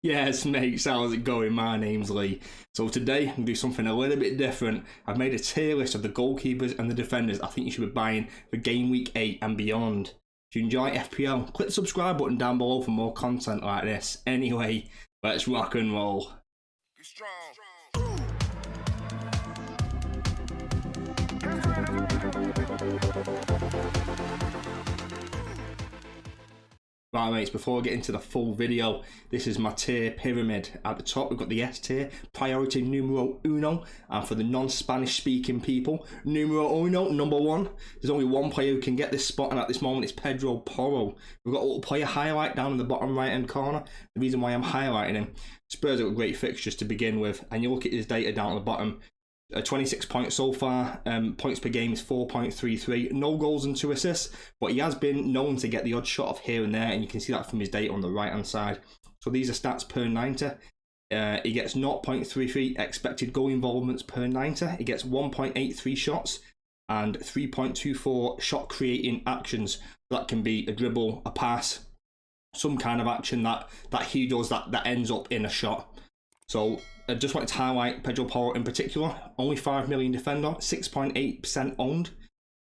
Yes, mate, so how's it going? My name's Lee. So today, I'm going to do something a little bit different. I've made a tier list of the goalkeepers and the defenders I think you should be buying for Game Week 8 and beyond. If you enjoy FPL, click the subscribe button down below for more content like this. Anyway, let's rock and roll. Be strong. Right mates, before I get into the full video, this is my tier pyramid. At the top we've got the S tier, priority numero uno, and for the non-Spanish speaking people, numero uno, number one. There's only one player who can get this spot, and at this moment it's Pedro Porro. We've got a little player highlight down in the bottom right hand corner. The reason why I'm highlighting him, Spurs have got great fixtures to begin with, and you look at his data down at the bottom. 26 points so far, points per game is 4.33, no goals and 2 assists, but he has been known to get the odd shot off here and there, and you can see that from his data on the right hand side. So these are stats per 90. He gets 0.33 expected goal involvements per 90, he gets 1.83 shots and 3.24 shot creating actions. That can be a dribble, a pass, some kind of action that he does that ends up in a shot. So I just wanted to highlight Pedro Porro in particular. Only 5 million defender, 6.8% owned.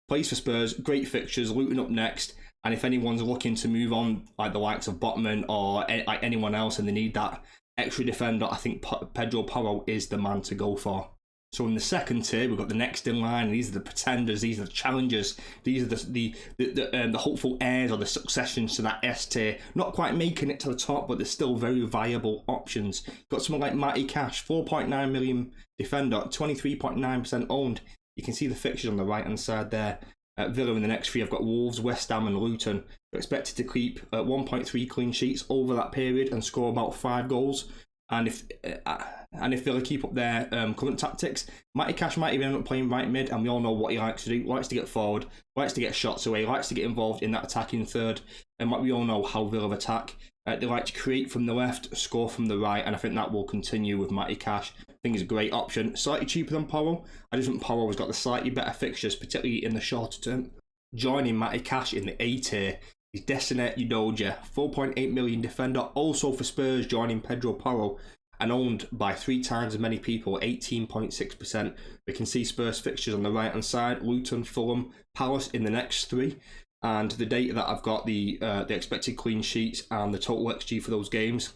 Plays for Spurs, great fixtures, Luton up next. And if anyone's looking to move on, like the likes of Botman or like anyone else, and they need that extra defender, I think Pedro Porro is the man to go for. So in the second tier, we've got the next in line. These are the pretenders. These are the challengers. These are the hopeful heirs or the successions to that S tier. Not quite making it to the top, but they're still very viable options. You've got someone like Matty Cash, 4.9 million defender, 23.9% owned. You can see the fixtures on the right hand side there. Villa in the next three, I've got Wolves, West Ham, and Luton. They're expected to keep 1.3 clean sheets over that period and score about 5 goals. And if Villa keep up their current tactics, Matty Cash might even end up playing right mid, and we all know what he likes to do. He likes to get forward, likes to get shots away, likes to get involved in that attacking third. And we all know how Villa attack. They like to create from the left, score from the right, and I think that will continue with Matty Cash. I think he's a great option. Slightly cheaper than Porro. I just think Porro has got the slightly better fixtures, particularly in the shorter term. Joining Matty Cash in the A tier is Destiny Udogia, 4.8 million defender, also for Spurs, joining Pedro Porro, and owned by 3 times as many people, 18.6%. We can see Spurs fixtures on the right hand side, Luton, Fulham, Palace in the next 3. And the data that I've got, the expected clean sheets and the total XG for those games,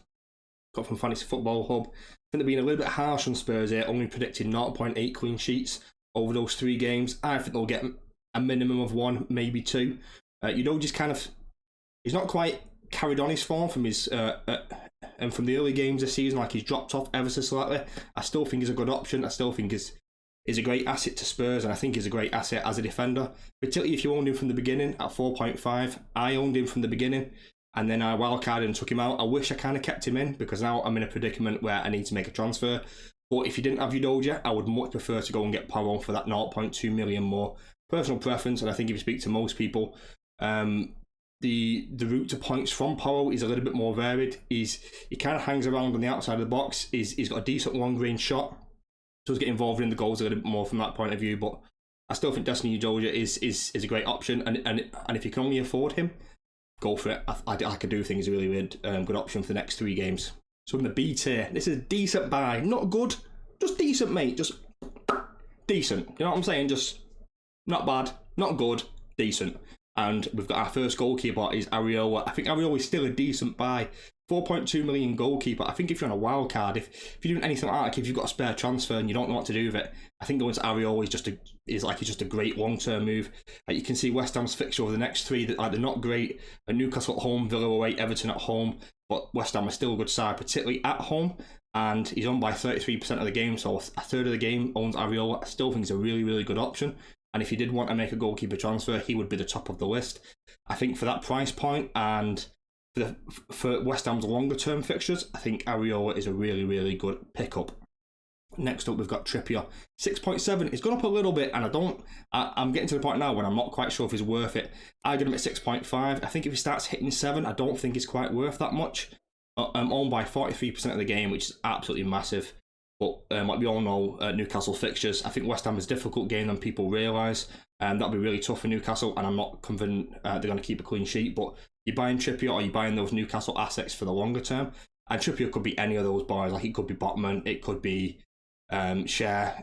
got from Fantasy Football Hub. I think they're being a little bit harsh on Spurs here, only predicting 0.8 clean sheets over those 3 games. I think they'll get a minimum of 1, maybe 2. Udogia's kind of, he's not quite carried on his form from his and from the early games this season. Like, he's dropped off ever so slightly. I still think he's a good option. I still think he's a great asset to Spurs, and I think he's a great asset as a defender, particularly if you owned him from the beginning at 4.5. I owned him from the beginning, and then I wildcarded and took him out. I wish I kind of kept him in, because now I'm in a predicament where I need to make a transfer. But if you didn't have Udogia, I would much prefer to go and get Porro for that 0.2 million more. Personal preference, and I think if you speak to most people, the route to points from Porro is a little bit more varied. He kind of hangs around on the outside of the box. He's got a decent long range shot. Does get involved in the goals a little bit more from that point of view, but I still think Destiny Udogia is a great option, and if you can only afford him, go for it. I do think he's a really good option for the next 3 games. So in the B tier, this is a decent buy, not good, just decent, mate, just decent. You know what I'm saying? Just not bad, not good, decent. And we've got our first goalkeeper is Areola. I think Areola is still a decent buy. 4.2 million goalkeeper. I think if you're on a wild card, if you're doing anything like that, if you've got a spare transfer and you don't know what to do with it, I think going to Areola is just a great long-term move. You can see West Ham's fixture over the next 3. They're not great. Newcastle at home, Villa away, Everton at home, but West Ham are still a good side, particularly at home. And he's owned by 33% of the game, so a third of the game owns Areola. I still think he's a really, really good option. And if you did want to make a goalkeeper transfer, he would be the top of the list. I think for that price point and for West Ham's longer term fixtures, I think Areola is a really, really good pickup. Next up, we've got Trippier, 6.7. It's gone up a little bit, and I'm getting to the point now when I'm not quite sure if he's worth it. I get him at 6.5. I think if he starts hitting 7, I don't think it's quite worth that much. I'm owned by 43% of the game, which is absolutely massive. But like we all know, Newcastle fixtures, I think West Ham is a difficult game than people realise. That'll be really tough for Newcastle, and I'm not confident they're going to keep a clean sheet. But you're buying Trippier or you're buying those Newcastle assets for the longer term, And Trippier could be any of those boys. Like, it could be Botman, it could be Share,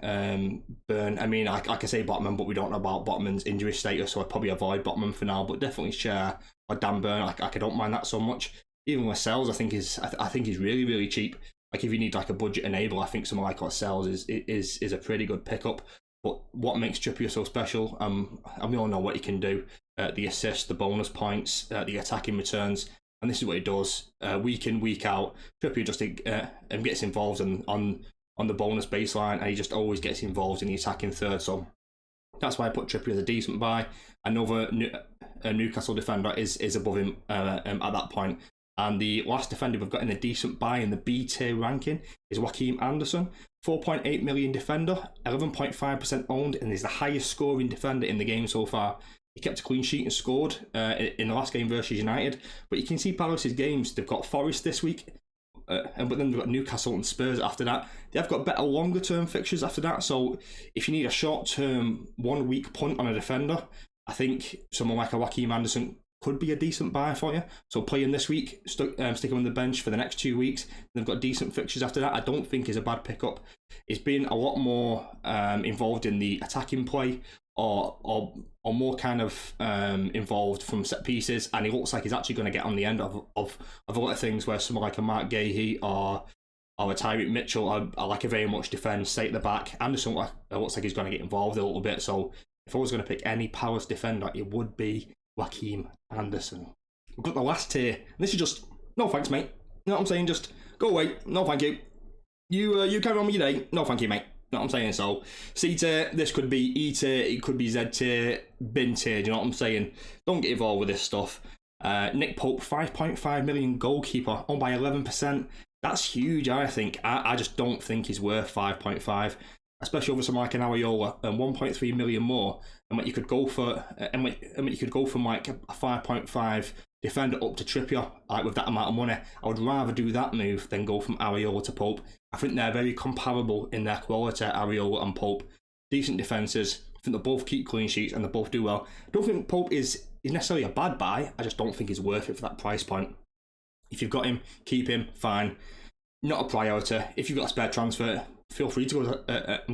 Burn. I mean, I can say Botman, but we don't know about Botman's injury status, so I'd probably avoid Botman for now. But definitely Share or Dan Burn. I don't mind that so much. Even Lascelles, I think is really, really cheap. Like, if you need like a budget enabler, I think someone like Lascelles is a pretty good pickup. But what makes Trippier so special? And we all know what he can do: the assists, the bonus points, the attacking returns, and this is what he does week in, week out. Trippier just gets involved on the bonus baseline, and he just always gets involved in the attacking third. So that's why I put Trippier as a decent buy. Another Newcastle defender is above him at that point. And the last defender we've got in a decent buy in the B tier ranking is Joachim Andersen. 4.8 million defender, 11.5% owned, and is the highest scoring defender in the game so far. He kept a clean sheet and scored in the last game versus United. But you can see Palace's games. They've got Forest this week, but then they've got Newcastle and Spurs after that. They've got better longer term fixtures after that. So if you need a short term 1 week punt on a defender, I think someone like a Joachim Andersen could be a decent buy for you. So play him this week, stick him on the bench for the next 2 weeks. They've got decent fixtures after that. I don't think he's a bad pickup. He's been a lot more involved in the attacking play, or more kind of involved from set pieces, and he looks like he's actually going to get on the end of a lot of things where someone like a Mark Gahey or a Tyreek Mitchell are like a very much defence, stay at the back. Anderson looks like he's going to get involved a little bit. So if I was going to pick any Palace defender, it would be Joachim Andersen. We've got the last tier, and this is just, no thanks, mate. You know what I'm saying? Just go away. No thank you. You carry on with your day. No thank you, mate. You know what I'm saying? So C tier, this could be E tier, it could be Z tier, bin tier. Do you know what I'm saying? Don't get involved with this stuff. Nick Pope, 5.5 million goalkeeper, owned by 11%. That's huge, I think. I just don't think he's worth 5.5, especially over someone like an Areola, and 1.3 million more. And what you could go for, you could go from like a 5.5 defender up to Trippier, like with that amount of money. I would rather do that move than go from Areola to Pope. I think they're very comparable in their quality, Areola and Pope. Decent defences. I think they both keep clean sheets and they both do well. I don't think Pope is necessarily a bad buy. I just don't think he's worth it for that price point. If you've got him, keep him, fine. Not a priority. If you've got a spare transfer, feel free to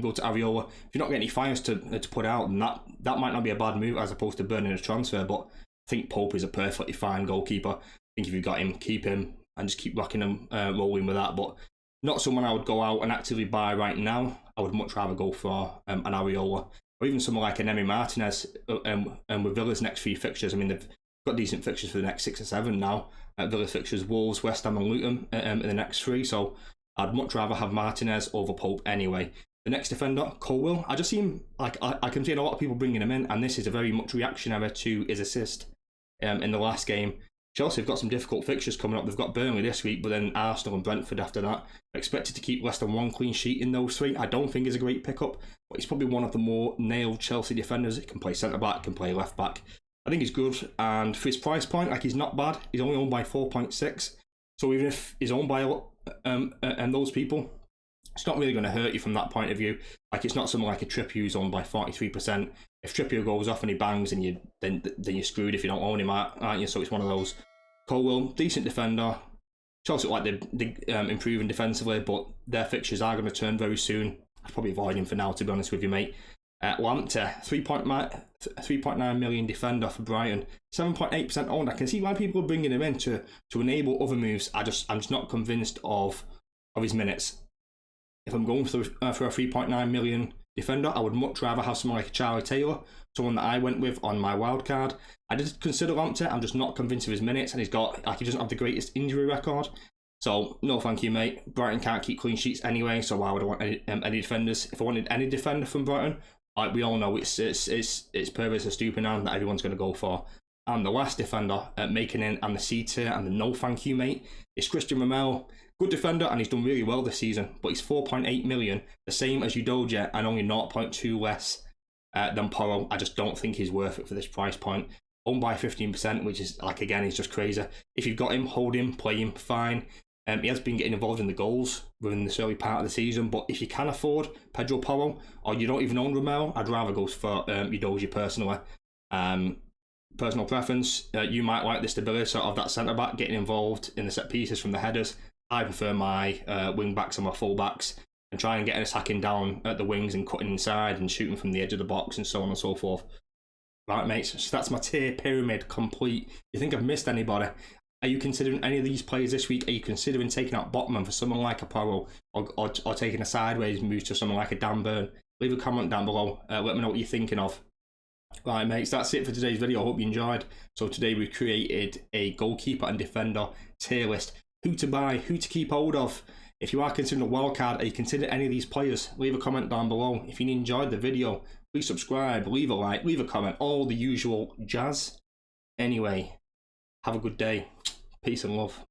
go to Areola. If you're not getting any fires to put out, then that might not be a bad move as opposed to burning a transfer. But I think Pope is a perfectly fine goalkeeper. I think if you've got him, keep him and just keep rocking him, rolling with that. But not someone I would go out and actively buy right now. I would much rather go for an Areola, or even someone like an Emi Martinez. And with Villa's next 3 fixtures, I mean, they've got decent fixtures for the next 6 or 7 now. Villa's fixtures: Wolves, West Ham and Luton in the next 3. So I'd much rather have Martinez over Pope anyway. The next defender, Colwill. I just seem like I can see a lot of people bringing him in, and this is a very much reactionary to his assist in the last game. Chelsea have got some difficult fixtures coming up. They've got Burnley this week, but then Arsenal and Brentford after that. Expected to keep less than 1 clean sheet in those 3. I don't think he's a great pickup, but he's probably one of the more nailed Chelsea defenders. He can play centre-back, can play left-back. I think he's good, and for his price point, like, he's not bad. He's only owned by 4.6, so even if he's owned by and those people, it's not really going to hurt you from that point of view. Like, it's not someone like a Trippier who's owned by 43%. If Trippier goes off and he bangs, and then you're screwed if you don't own him, aren't you? So it's one of those. Colwill, decent defender. Chelsea look like they're improving defensively, but their fixtures are going to turn very soon. I'd probably avoid him for now, to be honest with you, mate. Lamptey, 3.9 million defender for Brighton, 7.8% owned. I can see why people are bringing him in to enable other moves. I'm just not convinced of his minutes. If I'm going for a 3.9 million defender, I would much rather have someone like Charlie Taylor, someone that I went with on my wildcard. I did consider Lamptey. I'm just not convinced of his minutes, and he doesn't have the greatest injury record. So no thank you, mate. Brighton can't keep clean sheets anyway, so why would I want any defenders? If I wanted any defender from Brighton, like we all know, it's Purvis or Stupinam that everyone's going to go for. And the last defender making in and the C tier and the no thank you, mate, is Christian Romero. Good defender, and he's done really well this season, but he's 4.8 million, the same as Udogie, and only 0.2 less than Porro. I just don't think he's worth it for this price point. Owned by 15%, which is, like, again, he's just crazy. If you've got him, hold him, play him, fine. He has been getting involved in the goals within this early part of the season, but if you can afford Pedro Porro, or you don't even own Romero, I'd rather go for Udogie personally. Personal preference, you might like the stability of that centre-back getting involved in the set pieces from the headers. I prefer my wing backs and my full backs, and try and get an attacking down at the wings and cutting inside and shooting from the edge of the box and so on and so forth. Right, mates, so that's my tier pyramid complete. You think I've missed anybody? Are you considering any of these players this week? Are you considering taking out Botman for someone like a Porro, or taking a sideways move to someone like a Dan Burn? Leave a comment down below. Let me know what you're thinking of. Right, mates, that's it for today's video. I hope you enjoyed. So today we created a goalkeeper and defender tier list. Who to buy, who to keep hold of. If you are considering a wildcard, are you considering any of these players? Leave a comment down below. If you enjoyed the video, please subscribe, leave a like, leave a comment, all the usual jazz. Anyway, have a good day. Peace and love.